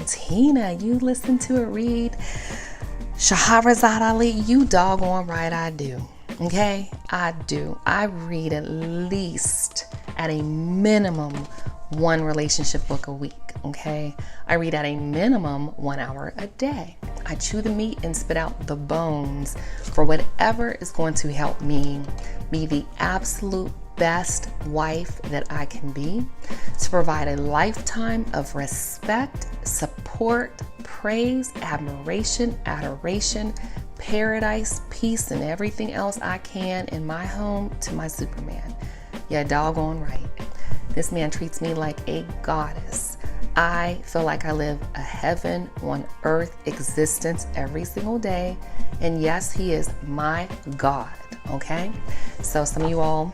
Montina. You listen to it read Shahrazad Ali. You doggone right I do. Okay, I do. I read at least, at a minimum, one relationship book a week. Okay, I read at a minimum 1 hour a day. I chew the meat and spit out the bones for whatever is going to help me be the absolute best wife that I can be, to provide a lifetime of respect, support, praise, admiration, adoration, paradise, peace, and everything else I can in my home to my Superman. Yeah, doggone right. This man treats me like a goddess. I feel like I live a heaven on earth existence every single day. And yes, he is my God, okay? So some of you all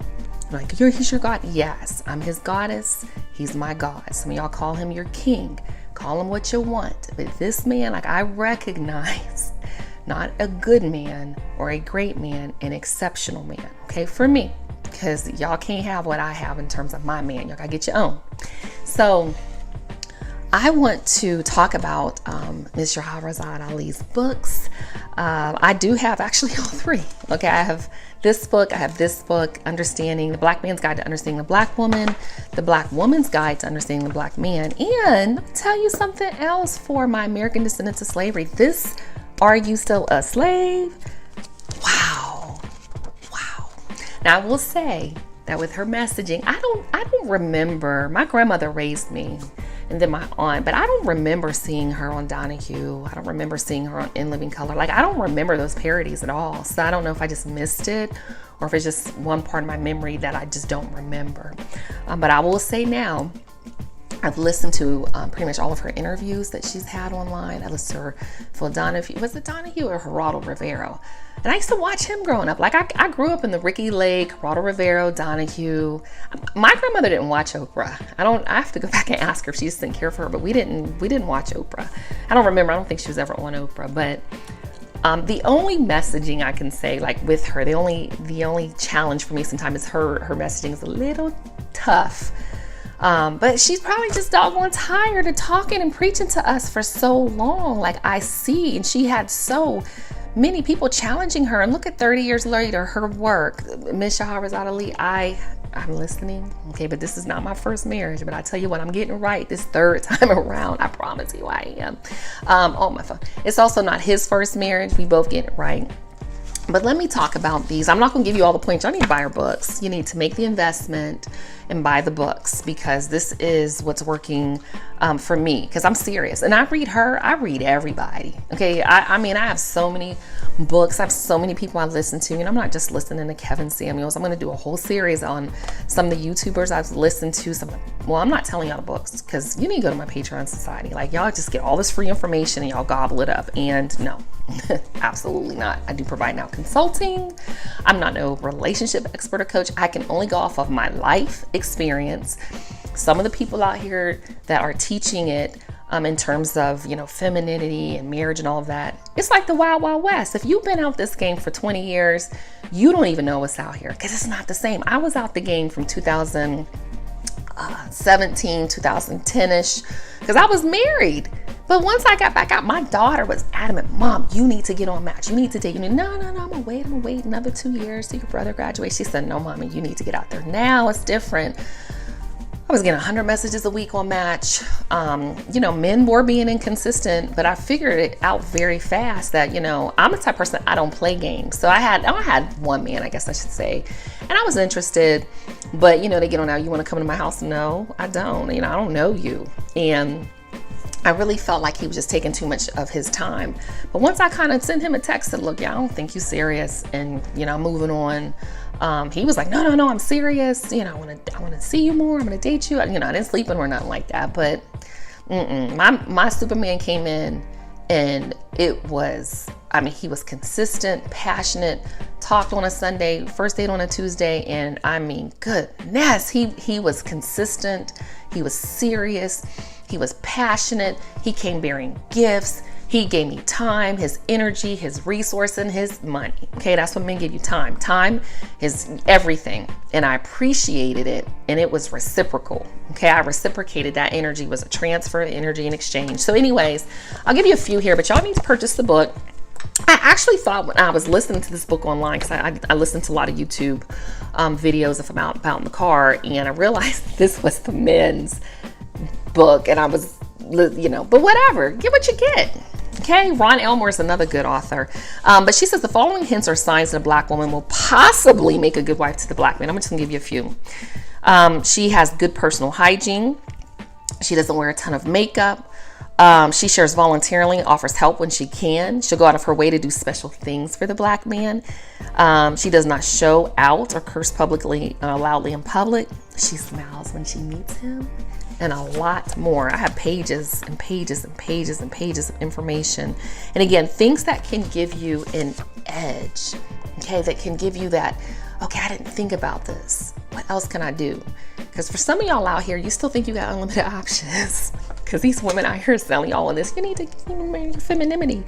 like, he's your God. Yes, I'm his goddess. He's my God. Some of y'all call him your king. Call him what you want. But this man, like, I recognize not a good man or a great man, an exceptional man, okay, for me. Because y'all can't have what I have in terms of my man. Y'all gotta get your own. So I want to talk about Ms. Shahrazad Ali's books. I do have actually all three. Okay, I have this book, Understanding the Black Man's Guide to Understanding the Black Woman, the Black Woman's Guide to Understanding the Black Man, and I'll tell you something else for my American Descendants of Slavery. This, Are You Still a Slave? Wow. Now I will say that with her messaging, I don't remember. My grandmother raised me, and then my aunt, but I don't remember seeing her on Donahue. I don't remember seeing her on In Living Color. Like, I don't remember those parodies at all. So I don't know if I just missed it or if it's just one part of my memory that I just don't remember. But I will say now, I've listened to pretty much all of her interviews that she's had online. I listened to her for Donahue. Was it Donahue or Geraldo Rivera? And I used to watch him growing up. Like, I grew up in the Ricky Lake, Geraldo Rivera, Donahue. My grandmother didn't watch Oprah. I have to go back and ask her if she used to take care of her, but we didn't watch Oprah. I don't remember. I don't think she was ever on Oprah. But the only messaging I can say, like, with her, the only challenge for me sometimes is her messaging is a little tough. But she's probably just doggone tired of talking and preaching to us for so long. Like, I see, and she had so many people challenging her, and look at 30 years later, her work. Ms. Shahrazad Ali, I'm listening, okay, but this is not my first marriage, but I tell you what, I'm getting right this third time around. I promise you I am. Oh, my phone. It's also not his first marriage. We both get it right. But let me talk about these. I'm not going to give you all the points. Y'all need to buy her books. You need to make the investment and buy the books, because this is what's working for me, because I'm serious. And I read her, I read everybody. Okay, I mean, I have so many books. I have so many people I listen to. And I'm not just listening to Kevin Samuels. I'm going to do a whole series on some of the YouTubers I've listened to. Well, I'm not telling y'all the books, because you need to go to my Patreon society. Like, y'all just get all this free information and y'all gobble it up. And no, absolutely not. I do provide now consulting. I'm not no relationship expert or coach. I can only go off of my life experience. Some of the people out here that are teaching it in terms of, femininity and marriage and all of that, it's like the Wild Wild West. If you've been out this game for 20 years, you don't even know what's out here, because it's not the same. I was out the game from 2017, 2010-ish, because I was married. But once I got back out, my daughter was adamant, Mom, you need to get on Match. You need to date. No, I'm gonna wait another 2 years till your brother graduates. She said, no, Mommy, you need to get out there. Now it's different. I was getting 100 messages a week on Match. Men were being inconsistent, but I figured it out very fast that, I'm the type of person, I don't play games. So I had one man, I guess I should say, and I was interested, but they get on now, you want to come to my house? No, I don't. I don't know you. And I really felt like he was just taking too much of his time. But once I kind of sent him a text and look, I don't think you're serious, and moving on. He was like, no, I'm serious. I want to see you more. I'm going to date you. I didn't sleep with him or nothing like that. But my Superman came in, and it was, he was consistent, passionate, talked on a Sunday, first date on a Tuesday. And goodness, he was consistent. He was serious. He was passionate. He came bearing gifts. He gave me time, his energy, his resource, and his money. Okay, that's what men give you, time. Time is everything. And I appreciated it, and it was reciprocal. Okay, I reciprocated that energy. It was a transfer of energy in exchange. So anyways, I'll give you a few here, but y'all need to purchase the book. I actually thought when I was listening to this book online, because I listen to a lot of YouTube videos if I'm out about in the car, and I realized this was the men's book, and I was, but whatever, get what you get. Okay, Ron Elmore is another good author. But she says the following hints are signs that a black woman will possibly make a good wife to the black man. I'm just gonna give you a few. She has good personal hygiene. She doesn't wear a ton of makeup. She shares voluntarily, offers help when she can. She'll go out of her way to do special things for the black man. She does not show out or curse publicly, loudly in public. She smiles when she meets him. And a lot more. I have pages and pages and pages and pages of information. And again, things that can give you an edge, okay, that can give you that, okay, I didn't think about this. What else can I do? Because for some of y'all out here, you still think you got unlimited options. Because these women out here selling y'all on this, you need to marry your femininity.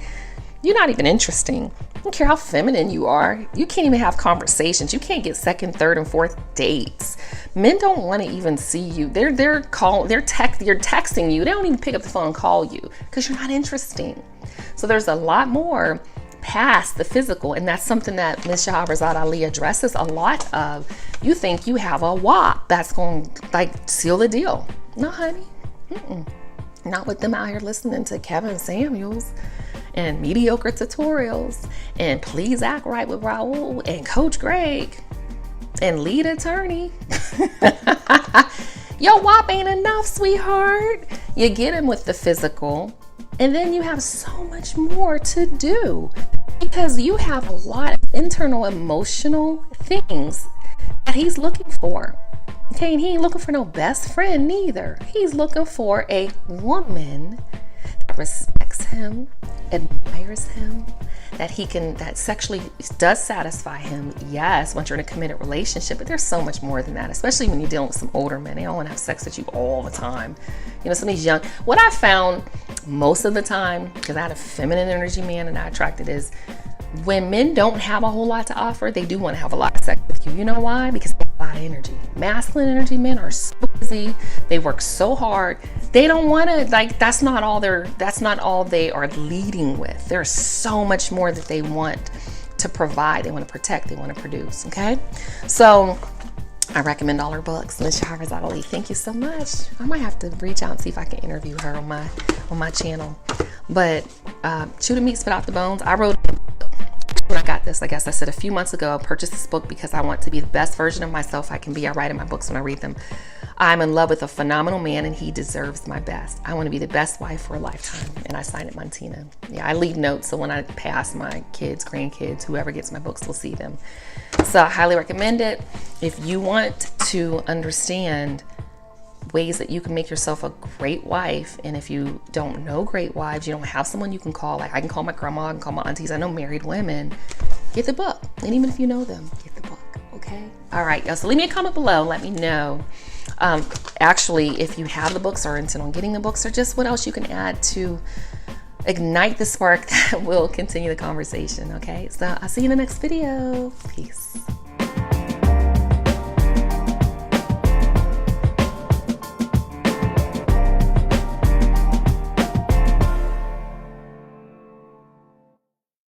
You're not even interesting. I don't care how feminine you are. You can't even have conversations. You can't get second, third, and fourth dates. Men don't want to even see you. You're texting you. They don't even pick up the phone and call you because you're not interesting. So there's a lot more past the physical, and that's something that Ms. Shahrazad Ali addresses a lot of. You think you have a WAP that's going to seal the deal. No, honey. Not with them out here listening to Kevin Samuels and mediocre tutorials and Please Act Right with Raul and Coach Greg and lead attorney. Your WAP ain't enough, sweetheart. You get him with the physical, and then you have so much more to do because you have a lot of internal emotional things that he's looking for. Okay, and he ain't looking for no best friend neither. He's looking for a woman that respects him, admires him, that sexually does satisfy him. Yes, once you're in a committed relationship, but there's so much more than that, especially when you're dealing with some older men. They don't want to have sex with you all the time. Some of these young, what I found most of the time, because I had a feminine energy man and I attracted, is when men don't have a whole lot to offer, they do want to have a lot of sex with you. You know why? Because they have a lot of energy. Masculine energy men are so busy. They work so hard. They don't want to, that's not all they are leading with. There's so much more that they want to provide. They want to protect. They want to produce. Okay. So I recommend all her books. Ms. Shahrazad Ali, thank you so much. I might have to reach out and see if I can interview her on my channel. But chew the meat, spit out the bones. I wrote when I got this, I guess I said a few months ago, I purchased this book because I want to be the best version of myself I can be. I write in my books when I read them. I'm in love with a phenomenal man and he deserves my best. I want to be the best wife for a lifetime. And I signed it Montina. Yeah, I leave notes so when I pass, my kids, grandkids, whoever gets my books will see them. So I highly recommend it. If you want to understand ways that you can make yourself a great wife, and if you don't know great wives, you don't have someone you can call, like I can call my grandma, I can call my aunties, I know married women, get the book. And even if you know them, get the book. Okay, all right, y'all, so leave me a comment below, let me know actually if you have the books or intend on getting the books, or just what else you can add to ignite the spark that will continue the conversation. Okay, so I'll see you in the next video. Peace.